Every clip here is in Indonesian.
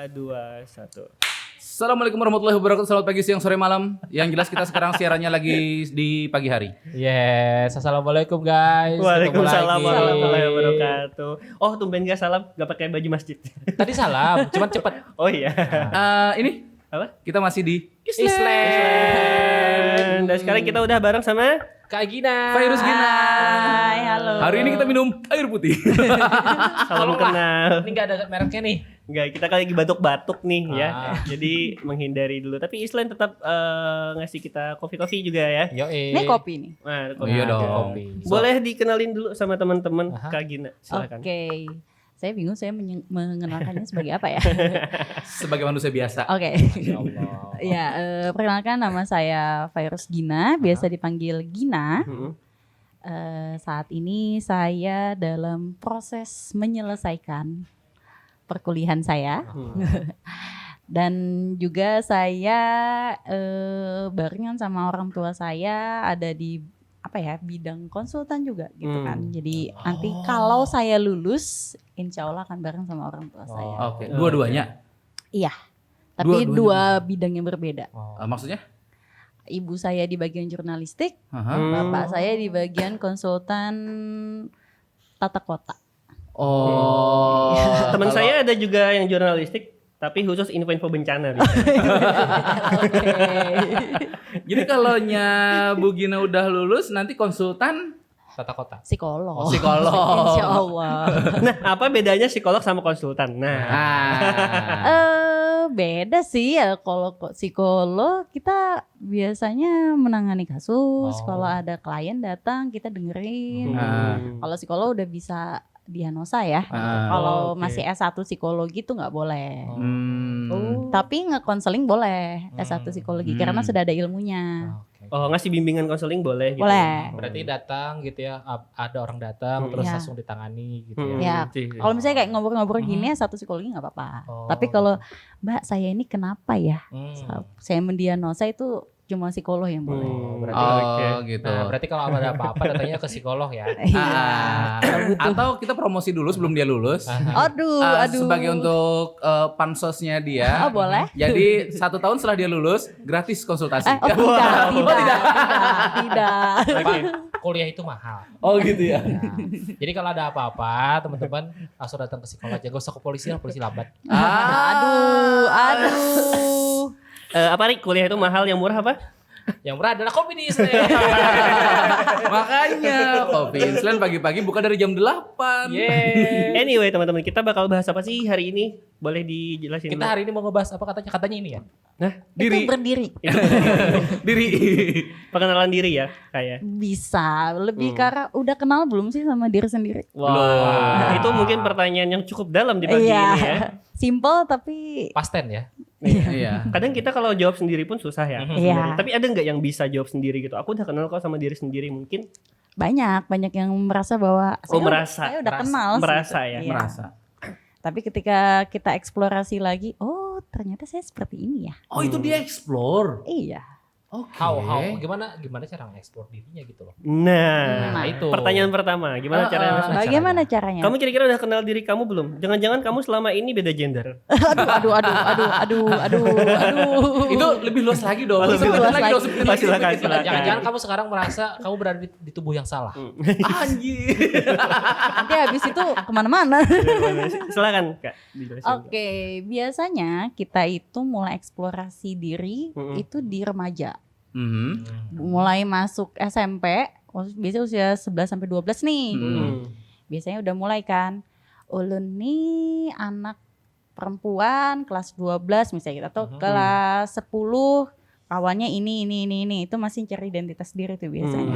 2, 1. Assalamualaikum warahmatullahi wabarakatuh. Selamat pagi, siang, sore, malam. Yang jelas kita sekarang siarannya lagi di pagi hari. Yes, assalamualaikum guys. Waalaikumsalam Ketemu lagi. warahmatullahi wabarakatuh. Oh, tumben gak salam, gak pakai baju masjid. Tadi salam, cuman cepet. Oh iya. Ini Apa? kita masih di Islam. Dan sekarang kita udah bareng sama Kak Gina. Virus Gina. Hai, halo. Hari ini kita minum air putih. salam kenal. Ini nggak ada mereknya nih. Enggak, kita lagi batuk-batuk nih ya. Ah. Jadi menghindari dulu. Tapi Islam tetap ngasih kita kopi-kofi juga ya. Yo Ini kopi nih. Nah, kopi. Iya dong. Kopi. Boleh dikenalin dulu sama teman-teman Aha. Kak Gina. Silakan. Oke. Saya bingung saya mengenalkannya sebagai apa ya. Sebagai manusia biasa. Oke. Ya Allah. Ya, perkenalkan nama saya Virus Gina, biasa dipanggil Gina. Mm-mm. Saat ini saya dalam proses menyelesaikan perkuliahan saya. Dan juga saya barengan sama orang tua saya ada di bidang konsultan juga gitu kan. Jadi nanti kalau saya lulus, insya Allah akan bareng sama orang tua saya. Oke, dua-duanya. Iya, tapi Dua-duanya. dua bidang yang berbeda. Oh. Maksudnya? Ibu saya di bagian jurnalistik, Aha. bapak saya di bagian konsultan tata kota. Oh. Teman kalau- saya ada juga yang jurnalistik, tapi khusus info-info bencana. Oke. Jadi kalau Bu Gina udah lulus, nanti konsultan Tata kota. Psikolog. Oh, psikolog. Insya Allah. Nah, apa bedanya psikolog sama konsultan? Nah, Beda sih ya, kalau psikolog kita biasanya menangani kasus. Oh. Kalau ada klien datang kita dengerin. Hmm. Kalau psikolog udah bisa diagnosa ya. Kalau oke. masih S1 psikologi itu nggak boleh. Hmm. Tapi nge-counseling boleh S1 psikologi karena sudah ada ilmunya. Oke. Oh, ngasih bimbingan konseling boleh gitu. Boleh. Berarti datang gitu ya, ada orang datang terus Iya. langsung ditangani gitu Hmm. ya. Ya, kalau misalnya kayak ngobrol-ngobrol gini S1 psikologi nggak apa-apa. Oh. Tapi kalau Mbak saya ini kenapa ya? Hmm. Saya mendiagnosa itu cuma psikolog yang boleh. Oh, berarti Oh, gitu. Nah, berarti kalau ada apa-apa datangnya ke psikolog ya. Ah. Atau kita promosi dulu sebelum dia lulus. Aduh, aduh. Sebagai untuk pansosnya dia. Oh, boleh. Jadi 1 tahun setelah dia lulus, gratis konsultasi. Tidak. Pak, kuliah itu mahal. Oh gitu ya. Nah, jadi kalau ada apa-apa, teman-teman langsung datang ke psikolog aja. Gak usah ke polisi lah, polisi lambat. Aduh. apa nih kuliah itu mahal, yang murah apa? Yang murah adalah kopi di Islam. Makanya Kopi Inslan pagi-pagi buka dari jam 8. Yeay. Anyway, teman-teman, kita bakal bahas apa sih hari ini? Boleh dijelasin Kita dulu? hari ini mau ngebahas apa katanya? Katanya ini ya. Diri. Itu berdiri. Diri. Perkenalan diri ya, kayak. Bisa. Lebih karena udah kenal belum sih sama diri sendiri? Wah, itu mungkin pertanyaan yang cukup dalam di pagi Iya. ini ya. Simple tapi Pasten ya. Iya. Kadang kita kalau jawab sendiri pun susah ya. Iya. Tapi ada nggak yang bisa jawab sendiri gitu? Aku udah kenal kok sama diri sendiri mungkin. banyak yang merasa bahwa Merasa. saya udah kenal sih. Merasa ya. Iya. Merasa. Tapi ketika kita eksplorasi lagi, oh ternyata saya seperti ini ya. Oh itu dia explore. Iya. Oke. How gimana cara mengeksplor dirinya gitu loh. Nah, itu. pertanyaan pertama, gimana caranya? Mas? Bagaimana caranya? Kamu kira-kira udah kenal diri kamu belum? Jangan-jangan kamu selama ini beda gender? Aduh. Itu lebih luas lagi dong. Lebih luas lagi. Silakan. Jangan-jangan kamu sekarang merasa kamu berada di tubuh yang salah. Anjir. Nanti habis itu kemana-mana. Silakan Kak, dijelasin. Oke, biasanya kita itu mulai eksplorasi diri itu di remaja. Mhm. Mulai masuk SMP, biasanya usia 11 sampai 12 nih. Biasanya udah mulai kan. Ulun nih anak perempuan kelas 12 misalnya atau kelas 10 kawannya ini. Itu masih cari identitas diri tuh biasanya.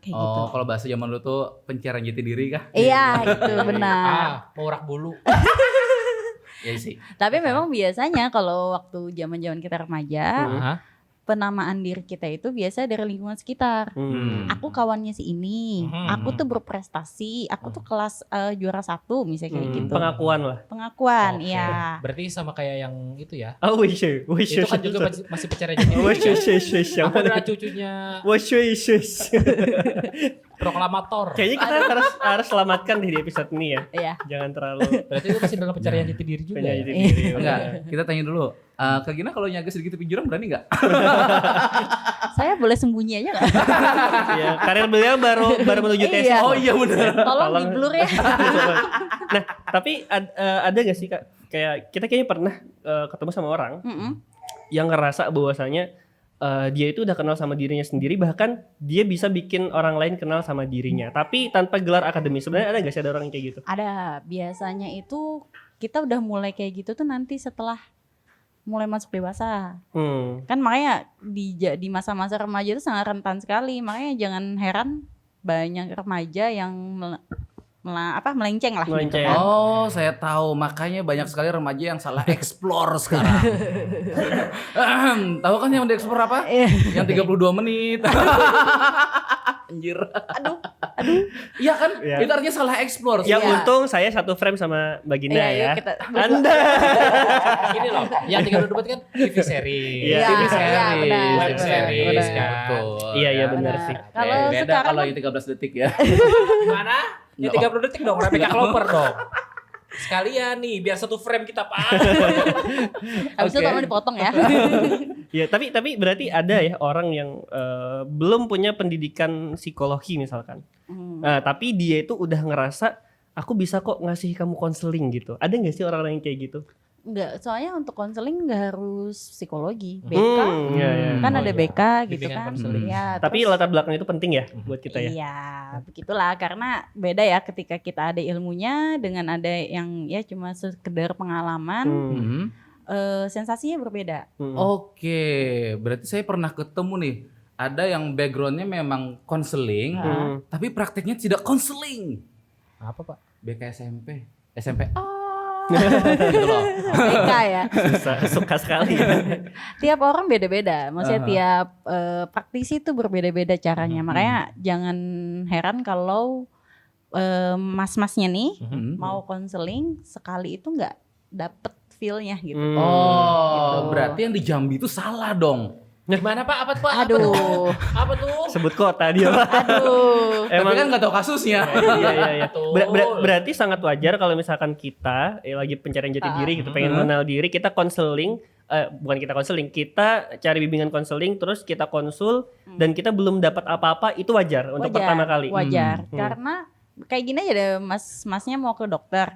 Kayak gitu. Oh, kalau bahasa zaman dulu tuh pencarian jati diri kah? Iya, itu benar. Mau urak bulu. Iya sih. Tapi memang biasanya kalau waktu zaman-zaman kita remaja, Hah? penamaan diri kita itu biasa dari lingkungan sekitar. Aku kawannya si ini, aku tuh berprestasi, aku tuh kelas juara 1 misalnya kayak gitu. Pengakuan lah. Pengakuan, Oke. iya. Berarti sama kayak yang itu ya. Oh, wish. Itu kan juga masih pencarian jati diri. Wish. Aku adalah cucunya. Wish. Proklamator. Kayaknya kita harus selamatkan di episode ini ya. Iya. Jangan terlalu Berarti itu masih dalam pencarian jati diri juga. punya Ya? jati diri. Enggak, kita tanya dulu. Kak Gina kalau nyaga sedikit lebih jurang berani nggak? Saya boleh sembunyi aja nggak? Iya, karir beliau baru menuju tesis. Iya. Oh iya benar. Tolong di blur ya. Nah, tapi ada nggak sih Kak, kayak kita kayaknya pernah ketemu sama orang Mm-mm. yang ngerasa bahwasanya dia itu udah kenal sama dirinya sendiri, bahkan dia bisa bikin orang lain kenal sama dirinya, tapi tanpa gelar akademis. Sebenarnya ada nggak sih ada orang yang kayak gitu? Ada, biasanya itu kita udah mulai kayak gitu tuh nanti setelah mulai masuk dewasa. Kan makanya di masa-masa remaja itu sangat rentan sekali. Makanya jangan heran banyak remaja yang melenceng lah gitu Melenceng. kan. Oh, saya tahu. Makanya banyak sekali remaja yang salah explore sekarang. Tahu kan yang di-explore apa? Yang 32 menit. Anjir. Aduh. Iya kan? Iya. Itu artinya salah explore. Yang Iya. untung saya satu frame sama Mbak Gina Iya, ya. kita Anda. Ini loh, yang 32 debat kan TV series. Iya, TV iya, series, benar, web benar, series benar. kan. Betul. Iya, iya ya. benar Benar. sih. Kalau Beda sekarang kalau kan- yang 13 detik ya. Gimana? Ya 30 detik dong, Rebecca Clover dong. Sekalian nih, biar satu frame kita paham. habis itu Oke. tolong dipotong ya. Ya, tapi berarti ada ya orang yang belum punya pendidikan psikologi misalkan. Nah, tapi dia itu udah ngerasa aku bisa kok ngasih kamu konseling gitu. Ada nggak sih orang-orang yang kayak gitu? Enggak, soalnya untuk konseling enggak harus psikologi. BK Iya, iya. kan Oh, ada iya. BK gitu Bimbingan kan. konseling. Iya, Tapi terus- latar belakang itu penting ya buat kita ya. Iya, begitulah karena beda ya ketika kita ada ilmunya dengan ada yang ya cuma sekedar pengalaman, Mhm. sensasinya berbeda. Oke, berarti saya pernah ketemu nih. Ada yang backgroundnya memang konseling, tapi prakteknya tidak konseling. Apa, Pak? BK SMP, SMP. Gitu loh. BK ya. Suka sekali ya. Tiap orang beda-beda. Maksudnya tiap praktisi itu berbeda-beda caranya. Makanya jangan heran kalau mas-masnya nih mau konseling sekali itu nggak dapet feel-nya gitu. Oh, berarti yang di Jambi itu salah dong. Gimana, Pak? Apa tuh, Pak? Aduh, Apa tuh? Sebut kota dia. Pak. aduh. Tapi kan nggak tahu kasusnya. Iya iya iya. Betul. Berarti sangat wajar kalau misalkan kita lagi pencarian jati diri gitu, pengen mengenal diri, kita konseling, bukan kita konseling, kita cari bimbingan konseling, terus kita konsul dan kita belum dapat apa-apa, itu wajar untuk pertama kali. Wajar, karena kayak gini aja deh, masnya mau ke dokter,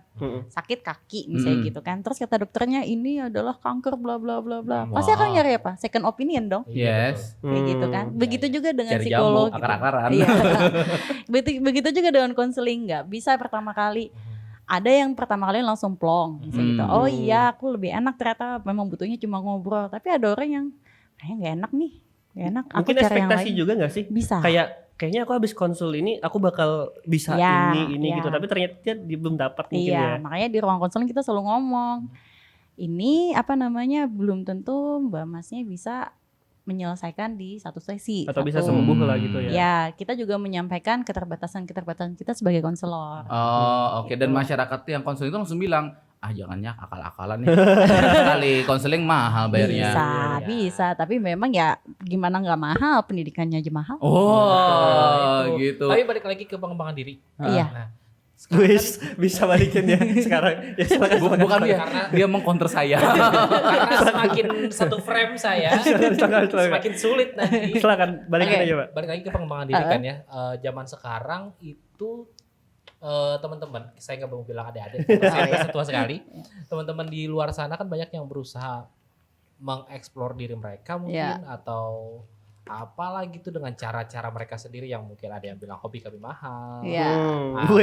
sakit kaki misalnya gitu kan, terus kata dokternya ini adalah kanker bla bla bla bla, pasti akan nyari apa? Second opinion dong, Yes. kayak gitu kan. Begitu juga dengan Cari psikolog. jamu, akar-akaran. Iya. Begitu juga dengan konseling, nggak bisa pertama kali. Ada yang pertama kali langsung plong, misalnya gitu. Oh iya, aku lebih enak ternyata memang butuhnya cuma ngobrol. Tapi ada orang yang kayaknya nggak enak nih, nggak enak. Aku Mungkin cari yang ekspektasi lain. juga nggak sih? Bisa. Kayaknya aku habis konsul ini aku bakal bisa Ya, ini ya. gitu, tapi ternyata dia belum dapat mungkin Iya, ya. makanya di ruang konseling kita selalu ngomong, ini apa namanya belum tentu Mbak Masnya bisa menyelesaikan di satu sesi. Atau bisa Satu. sembuh lah gitu ya. Ya, kita juga menyampaikan keterbatasan kita sebagai konselor. Oh, oke. Dan masyarakat yang konseling itu langsung bilang, jangan ya akal-akalan nih. Kali konseling mahal bayarnya. Bisa. Tapi memang ya gimana nggak mahal, pendidikannya aja mahal. Oh, Itu. gitu. Tapi balik lagi ke pengembangan diri. Iya. Nah, Wis, bisa balikin ya sekarang. Ya silakan. Bukan dia, Karena- dia mengcounter saya. karena semakin satu frame saya, Silakan. semakin sulit nanti. Silakan balikin Oke, aja, Pak. balik lagi ke pengembangan diri kan ya. Zaman sekarang itu teman-teman, saya nggak mau bilang adik-adik, saya merasa tua sekali. Teman-teman di luar sana kan banyak yang berusaha mengeksplor diri mereka mungkin atau apalah gitu dengan cara-cara mereka sendiri yang mungkin ada yang bilang hobi kami mahal. Iya. Atau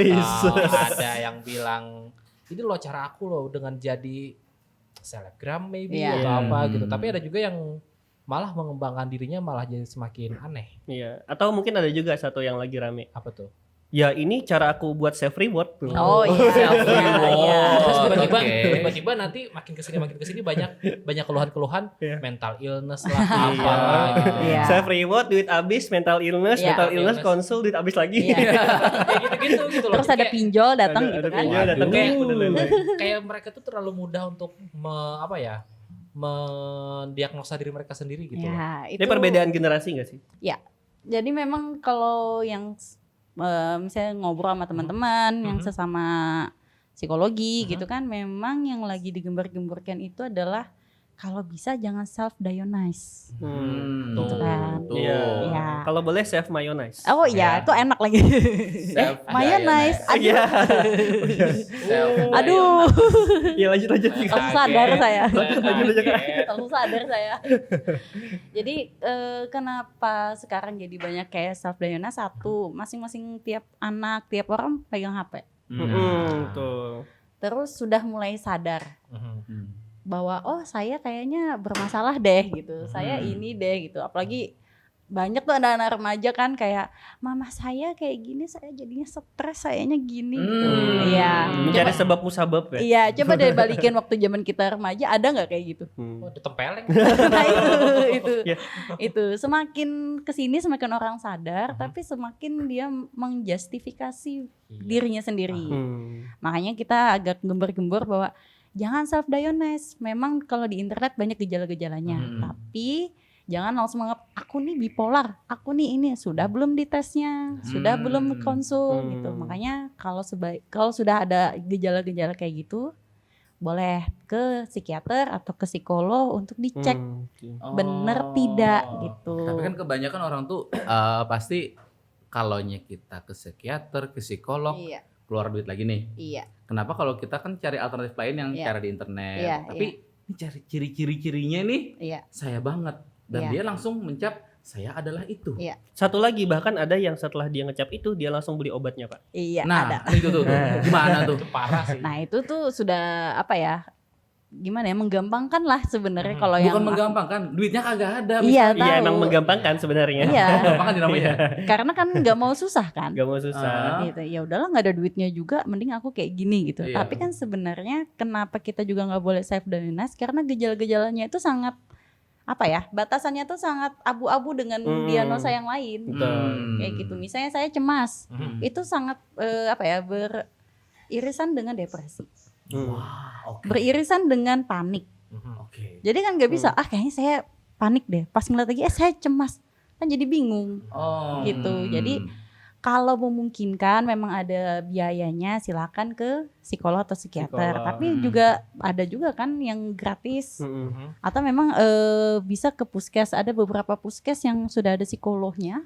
ada yang bilang ini loh cara aku loh dengan jadi selebgram maybe Iya. atau apa gitu. Tapi ada juga yang malah mengembangkan dirinya malah jadi semakin aneh. Iya, atau mungkin ada juga satu yang lagi rame. Apa tuh? Ya ini cara aku buat self reward tuh. Oh iya. Self-reward. Terus tiba-tiba Oke. tiba-tiba nanti makin kesini banyak keluhan-keluhan Iya. mental illness lah apa lah gitu. Iya. Self reward, duit habis, mental illness, Iya. mental illness, Illness. konsul, duit habis lagi. Iya. Kayak gitu-gitu gitu loh. Terus ada Kayak- pinjol datang Ada gitu kan. pinjol datang. Kayak- Udah lele. kayak mereka tuh terlalu mudah untuk mendiagnosa diri mereka sendiri gitu loh. Ya, itu. Ini perbedaan generasi gak sih? Jadi memang kalau yang misalnya ngobrol sama teman-teman yang sesama psikologi gitu kan, memang yang lagi digembar-gemborkan itu adalah kalau bisa jangan self diagnose. Gitu kan. Tuh. Iya. Iya. Kalau boleh chef mayonnaise. Oh iya, itu enak lagi. Self Mayonnaise. Iya. Aduh, Iya lanjut. langsung sadar saya. Kaget. Langsung sadar saya. Jadi kenapa sekarang jadi banyak kayak self diagnose? Satu, masing-masing tiap anak, tiap orang pegang HP. Tuh. Terus sudah mulai sadar bahwa oh saya kayaknya bermasalah deh gitu. Saya ini deh gitu. Apalagi banyak tuh anak-anak remaja kan kayak mama saya kayak gini, saya jadinya stres, sayanya gini gitu. Iya. Mencari sebab musabab ya. Iya, coba deh balikin waktu zaman kita remaja, ada nggak kayak gitu? Oh, ditempeleng. Nah itu Ya. itu semakin kesini semakin orang sadar, tapi semakin dia menjustifikasi dirinya sendiri. Makanya kita agak gembor-gembor bahwa jangan self diagnose. Memang kalau di internet banyak gejala-gejalanya, tapi jangan langsung menganggap aku nih bipolar, aku nih ini. Sudah belum ditesnya, sudah belum konsul gitu. Makanya kalau sudah ada gejala-gejala kayak gitu, boleh ke psikiater atau ke psikolog untuk dicek bener tidak gitu. Tapi kan kebanyakan orang tuh pasti kalaunya kita ke psikiater, ke psikolog, Iya, keluar duit lagi nih. iya. Kenapa kalau kita kan cari alternatif lain yang Iya. cara di internet. Iya, Tapi ini cari ciri-cirinya nih Iya. saya banget. Dan Iya. dia langsung mencap saya adalah itu. Iya. Satu lagi bahkan ada yang setelah dia ngecap itu dia langsung beli obatnya Pak. Iya, Nah, ada. itu tuh. Gimana tuh? Itu parah sih. Nah, itu tuh sudah apa ya? Gimana ya? Menggampangkan lah sebenarnya kalau yang Bukan menggampangkan, duitnya kagak ada. Iya, misalnya. Iya tahu. emang menggampangkan sebenarnya. Iya, Gampang kan namanya. karena kan nggak mau susah kan. Gak mau susah. Gitu. Ya udahlah nggak ada duitnya juga, mending aku kayak gini gitu. Iya. Tapi kan sebenarnya kenapa kita juga nggak boleh self diagnose? Karena gejala-gejalanya itu sangat apa ya? Batasannya tuh sangat abu-abu dengan diagnosa yang lain. Betul. Kayak gitu. Misalnya saya cemas, itu sangat apa ya? Beririsan dengan depresi, Oke. beririsan dengan panik. Oke. Jadi kan nggak bisa, kayaknya saya panik deh. Pas ngeliat lagi, saya cemas, kan jadi bingung. Oh. Gitu. Jadi kalau memungkinkan memang ada biayanya, silakan ke psikolog atau psikiater. Psikolog. Tapi juga ada juga kan yang gratis. Atau memang bisa ke puskes. Ada beberapa puskes yang sudah ada psikolognya,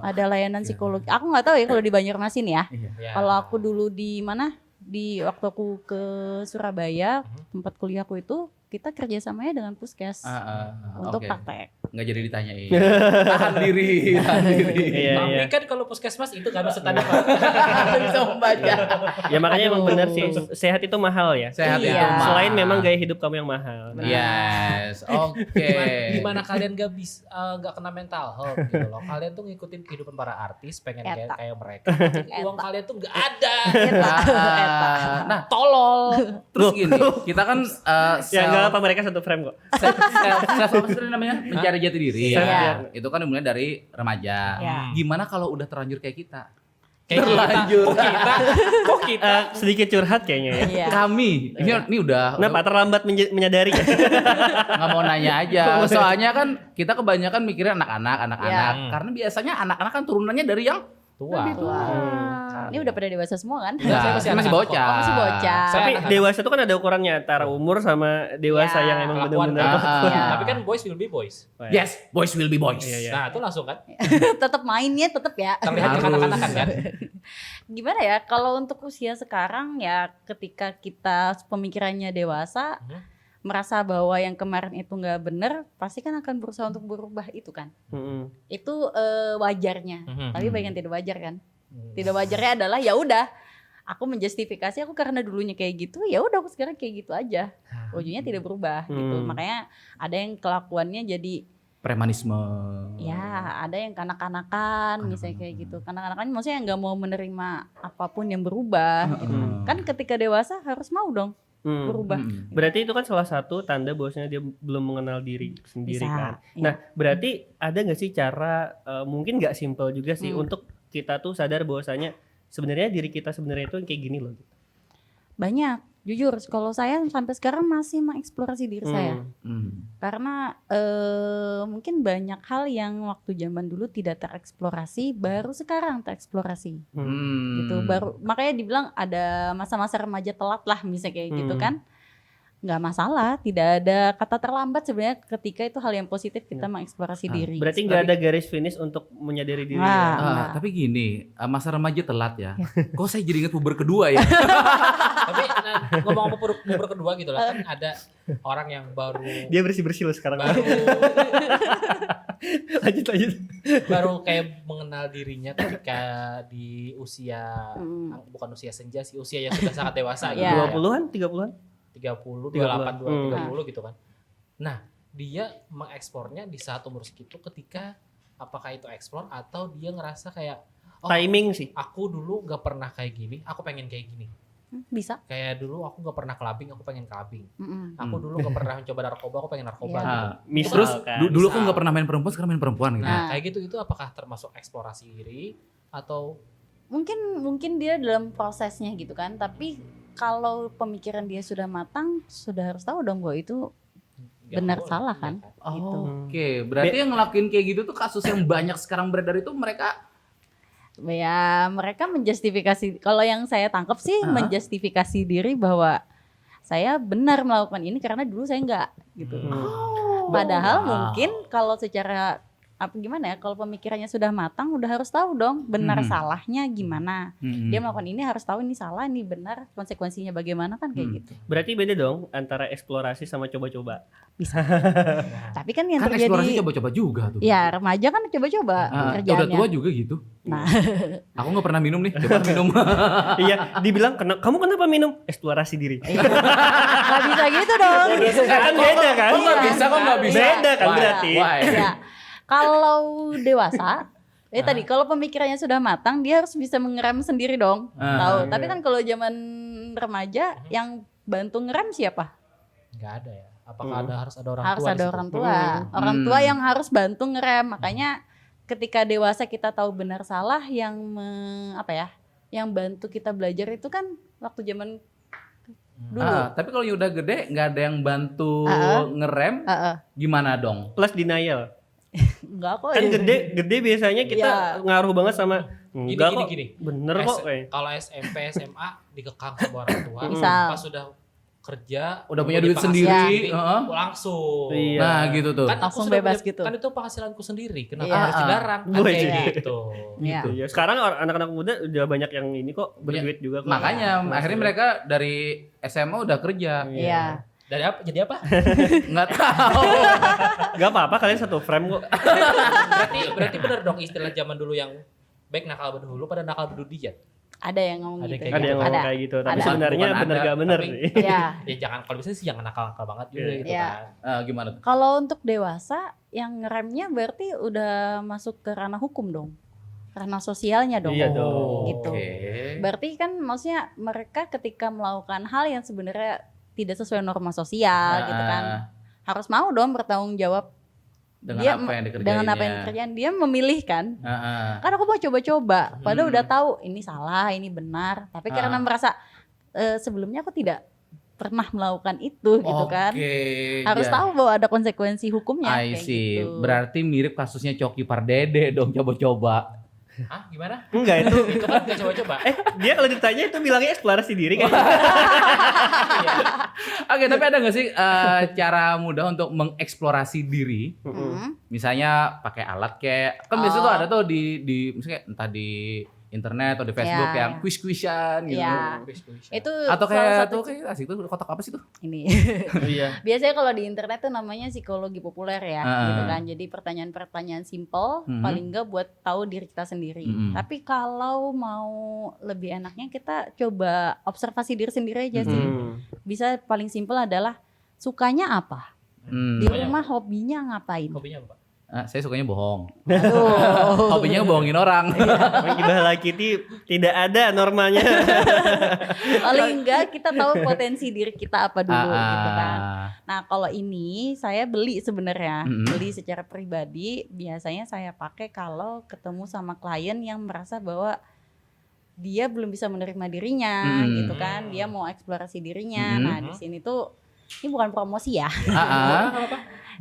ada layanan psikologi. Aku nggak tahu ya kalau di Banjarmasin ya. Ya. Kalau aku dulu di mana? Di waktu aku ke Surabaya, tempat kuliahku itu kita kerjasamanya dengan puskes untuk oke. praktek. Nggak jadi ditanyain. Tahan diri. Iya, Tapi iya. kan kalau puskesmas itu kan standar Pak. Bisa membaca. Ya makanya emang Aduh. benar sih sehat itu mahal ya. Sehat Iya. itu mah. Selain memang gaya hidup kamu yang mahal. Yes, oke. Gimana kalian gak kena mental health gitu loh. Kalian tuh ngikutin kehidupan para artis, pengen Eta. kayak mereka. Tapi uang kalian tuh gak ada. Nah, Tolol. terus gini, kita kan Ya enggak apa mereka satu frame kok. self itu namanya mencari jati diri ya. Iya. Itu kan dimulai dari remaja. Iya. Gimana kalau udah terlanjur kayak kita? Kayak Terlanjur. Kok kita Sedikit curhat kayaknya ya. Iya. Kami, ini udah Kenapa terlambat menyadari ya? nggak mau nanya aja. Soalnya kan kita kebanyakan mikirnya anak-anak. Iya. Karena biasanya anak-anak kan turunannya dari yang tua. Ini udah pada dewasa semua kan? Enggak, Saya masih masih anak-anak bocah. Oh, masih bocah. Saya Tapi anak-anak. dewasa itu kan ada ukurannya antara umur sama dewasa Ya. yang emang Kelakuan benar-benar. kan. Iya. Tapi kan boys will be boys. Yes, boys will be boys. Iya, iya. Nah, itu langsung kan Tetap mainnya tetap ya. terlihat Harus. kanak-kanakan kan. Gimana ya kalau untuk usia sekarang ya ketika kita pemikirannya dewasa merasa bahwa yang kemarin itu nggak benar pasti kan akan berusaha untuk berubah itu kan. Itu wajarnya. Tapi banyak yang tidak wajar kan. Tidak wajarnya adalah ya udah aku menjustifikasi aku karena dulunya kayak gitu, ya udah aku sekarang kayak gitu aja. Ujungnya tidak berubah gitu. Makanya ada yang kelakuannya jadi Premanisme. ya ada yang kanak-kanakan misalnya kayak gitu. Kanak-kanakan maksudnya nggak mau menerima apapun yang berubah gitu kan. Kan ketika dewasa harus mau dong berubah. Berarti itu kan salah satu tanda bahwasanya dia belum mengenal diri sendiri Bisa, kan. iya. Nah, berarti ada nggak sih cara mungkin nggak simpel juga sih untuk kita tuh sadar bahwasanya sebenarnya diri kita sebenarnya itu kayak gini loh. Banyak. Jujur, kalau saya sampai sekarang masih mengeksplorasi diri saya. Karena mungkin banyak hal yang waktu zaman dulu tidak tereksplorasi, baru sekarang tereksplorasi. Gitu. Baru makanya dibilang ada masa-masa remaja telat lah, misalnya kayak gitu kan. Nggak masalah, tidak ada kata terlambat sebenarnya ketika itu hal yang positif kita mengeksplorasi diri. Berarti nggak ada garis finish untuk menyadari diri. Nah, Tapi gini, masa remaja telat ya. Kok saya jadi ingat puber kedua ya? Tapi ngomong puber kedua gitu lah, kan ada orang yang baru Dia bersih-bersih loh sekarang. baru lanjut. baru kayak mengenal dirinya ketika di usia bukan usia senja sih, usia yang sudah sangat dewasa gitu. Iya. 20-an, 30-an? 30, 28, 30 gitu kan. Nah, dia mengekspornya di saat umur segitu ketika apakah itu eksplor atau dia ngerasa kayak Timing sih. aku dulu gak pernah kayak gini, aku pengen kayak gini. bisa. Kayak dulu aku gak pernah clubbing, aku pengen clubbing. Mm-mm. Aku dulu gak pernah mencoba narkoba, aku pengen narkoba Iya. gitu. Misal Terus kan. dulu aku Misal. nggak pernah main perempuan, sekarang main perempuan gitu. Nah, kayak gitu itu apakah termasuk eksplorasi diri atau Mungkin dia dalam prosesnya gitu kan, tapi kalau pemikiran dia sudah matang, sudah harus tahu dong bahwa itu nggak benar boleh, salah iya kan. Gitu. Oke, berarti yang ngelakuin kayak gitu tuh kasus yang banyak sekarang beredar itu mereka Ya mereka menjustifikasi, kalau yang saya tangkap sih menjustifikasi diri bahwa saya benar melakukan ini karena dulu saya enggak gitu. Padahal mungkin kalau secara gimana ya, kalau pemikirannya sudah matang udah harus tahu dong benar salahnya gimana. Dia melakukan ini harus tahu ini salah, ini benar, konsekuensinya bagaimana kan kayak gitu. Berarti beda dong antara eksplorasi sama coba-coba. Tapi kan yang kan terjadi eksplorasi coba-coba juga tuh. ya remaja kan coba-coba Udah kerjaannya. tua juga gitu. Nah, Aku nggak pernah minum nih, coba minum. Iya, dibilang kamu kenapa minum? Eksplorasi diri. nggak bisa gitu dong. Kan beda kan? Kok nggak bisa? Kok nggak bisa? Beda kan Why? berarti. Why? Ya, kalau dewasa, tadi kalau pemikirannya sudah matang, dia harus bisa mengerem sendiri dong. Tahu. Tapi kan kalau zaman remaja yang bantu ngerem siapa? nggak ada ya? Apakah harus ada orang Harus tua? ada di situ? orang tua. Orang tua yang harus bantu ngerem. Makanya ketika dewasa kita tahu benar salah, yang yang bantu kita belajar itu kan waktu zaman dulu. Tapi kalau yang udah gede nggak ada yang bantu ngerem, gimana dong? Plus denial. Enggak kok. Kan gede biasanya kita Iya. ngaruh banget sama enggak kok. Gini. Bener kok. Kalau SMP, SMA dikekang sama orang tua. Misal. Pas sudah kerja, Udah punya duit punya penghasilan sendiri, langsung. Iya. Nah gitu tuh. Kan aku Langsung sudah bebas punya- gitu. Kan itu penghasilanku sendiri. Kenapa Iya. harus dilarang? Kan Wih. kayak Iya. gitu. Iya. Iya, sekarang anak-anak muda udah banyak yang ini kok berduit juga kok. Makanya akhirnya mereka dari SMA udah kerja. Iya. Dari apa? Jadi apa? Nggak tahu. Gak apa-apa kalian satu frame kok. berarti benar dong istilah zaman dulu yang baik nakal berdahulu pada nakal berdudian. Ada yang ngomong Ada gitu. kayak Ada yang ngomong kayak gitu, tapi Ada. sebenarnya Bukan bener ada, gak bener tapi- sih. Iya. Ya jangan, kalau bisa sih jangan nakal-nakal banget juga Iya. gitu Iya. kan. Gimana tuh? Kalau untuk dewasa yang ngeremnya berarti udah masuk ke ranah hukum dong. Ranah sosialnya dong. Iya dong. Gitu. Oke. Berarti kan maksudnya mereka ketika melakukan hal yang sebenarnya tidak sesuai norma sosial gitu kan. Harus mau dong bertanggung jawab Dengan apa yang dikerjainnya. dengan apa yang dikerjain. Dia memilih kan. Heeh. Kan aku mau coba-coba, padahal udah tahu ini salah, ini benar. Tapi karena merasa sebelumnya aku tidak pernah melakukan itu gitu kan. Oke. Harus ya. tahu bahwa ada konsekuensi hukumnya I kayak see. gitu. Berarti mirip kasusnya Coki Pardede dong, coba-coba. Hah? Gimana? Enggak itu. Itu kan nggak coba-coba. Dia kalau ditanya itu bilangnya eksplorasi diri kan. Oke, tapi ada nggak sih cara mudah untuk mengeksplorasi diri? Misalnya pakai alat kayak kan biasanya tuh ada tuh di misalnya entah di internet atau di Facebook Ya, yang quiz-quizan gitu. Iya. Itu Atau salah kayak satu tuh kayak asik tuh kotak apa sih tuh? ini. Iya. Biasanya kalau di internet tuh namanya psikologi populer ya, gitu kan. Jadi pertanyaan-pertanyaan simple, paling enggak buat tahu diri kita sendiri. Tapi kalau mau lebih enaknya kita coba observasi diri sendiri aja sih. Bisa paling simple adalah sukanya apa? Di rumah hobinya ngapain? Hobinya apa, Pak? Saya sukanya bohong. Aduh. Hobinya bohongin orang. Gibah Kitty tidak ada normanya. Paling enggak kita tahu potensi diri kita apa dulu gitu kan. Nah, kalau ini saya beli sebenarnya, beli secara pribadi. Biasanya saya pakai kalau ketemu sama klien yang merasa bahwa dia belum bisa menerima dirinya gitu kan, dia mau eksplorasi dirinya. Nah di sini tuh ini bukan promosi ya.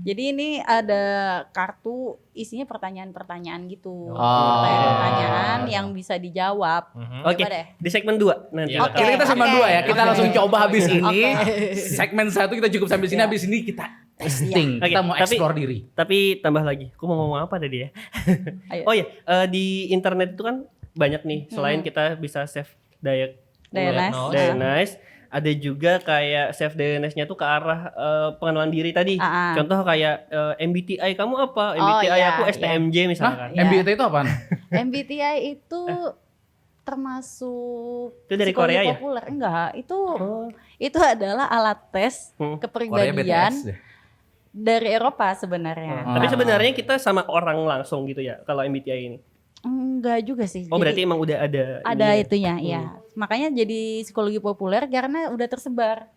Jadi ini ada kartu isinya pertanyaan-pertanyaan gitu, pertanyaan yang bisa dijawab. Oke, Coba deh. di segmen 2 nanti. Iya. Oke. Kita segmen 2 ya. Kita langsung coba habis ini. Oke. Segmen 1 kita cukup sampai sini, habis ini kita testing. Oke, Kita mau tapi- explore diri. Tapi tambah lagi, aku mau ngomong apa tadi ya? Ayo. Oh ya, di internet itu kan banyak nih. Selain kita bisa save diagnosis, ada juga kayak save diagnosis-nya tuh ke arah pengenalan diri tadi. Contoh kayak MBTI kamu apa? MBTI iya, aku STMJ misalkan. Iya. MBTI itu apaan? MBTI itu termasuk Itu dari psikologi Korea ya? populer. Enggak, Oh. itu adalah alat tes Korea kepribadian BTS deh. dari Eropa sebenarnya. Tapi sebenarnya kita sama orang langsung gitu ya kalau MBTI ini. Enggak juga sih. Oh, berarti emang udah ada ada ini ya? itunya, ya. Makanya jadi psikologi populer karena udah tersebar.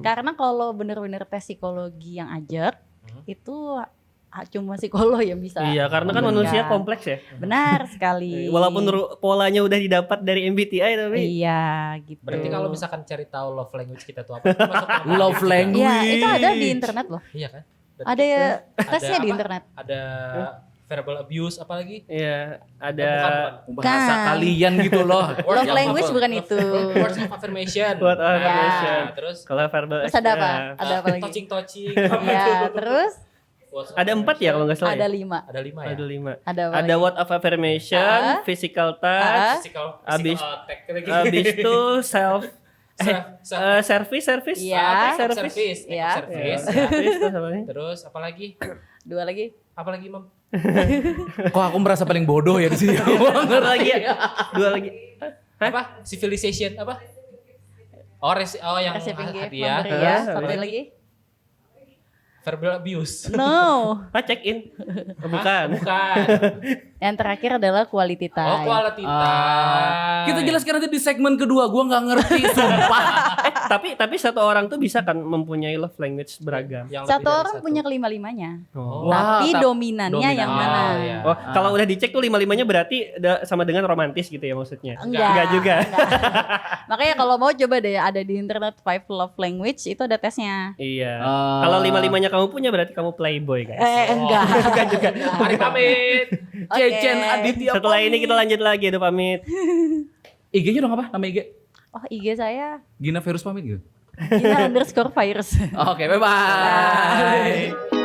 Karena kalau bener-bener tes psikologi yang ajak itu cuma psikolog yang bisa. Iya, karena kan memberikan. manusia kompleks ya. Benar sekali. Walaupun polanya udah didapat dari MBTI tapi iya gitu. Berarti kalau misalkan cari tahu love language kita tuh apa? Itu masuk ke apa? Love language. Iya, itu ada di internet loh. Iya kan? Dan Ada tesnya ada di apa? internet. Ada verbal abuse apalagi? iya ada Bahasa Kan. kalian gitu loh. Love language bukan itu. Words of affirmation. Word of affirmation. Nah, terus kalau verbal Terus ada apa? ya. Ada apa lagi? touching. Ya, terus Ada 4 ya kalau nggak salah. ada ya? 5. Ada 5 ya. Ada 5. Ada apa Ada lagi? word of affirmation, physical touch, Physical Abis- attack lagi. habis itu Self- service. Iya. Apa service. service? Iya. Service. Service terus apa nih? Terus apa lagi? 2 lagi. Apa lagi, Mam? Kok aku merasa paling bodoh ya di sini. Dua lagi ya? 2 lagi. Apa? Civilization apa? Oh yang Receiving gift, hadiah. memberi ya. Hah? Satu lagi. Verbal abuse. No. Check in. Bukan. Bukan. Yang terakhir adalah quality Oh, time. quality time. Kita jelaskan nanti di segmen kedua. Gua nggak ngerti, sumpah. Tapi satu orang tuh bisa kan mempunyai love language beragam. Yang lebih Satu dari orang satu. punya kelima-limanya. Oh. Wah, Tapi tap- dominannya yang dominan. mana? Oh, iya. Oh, kalau udah dicek tuh 5-5-nya berarti sama dengan romantis gitu ya maksudnya. Enggak juga. enggak. Makanya kalau mau coba deh ada di internet 5 love language itu ada tesnya. Iya. Kalau 5-5-nya kamu punya berarti kamu playboy guys. Enggak. Bukan juga. Mari pamit. Oke. Cecen Aditya. Setelah ini kita lanjut lagi, aduh pamit. IG-nya dong apa? Nama IG? Oh, IG saya Gina Virus pamit gitu. Gina_virus. Oke, bye-bye.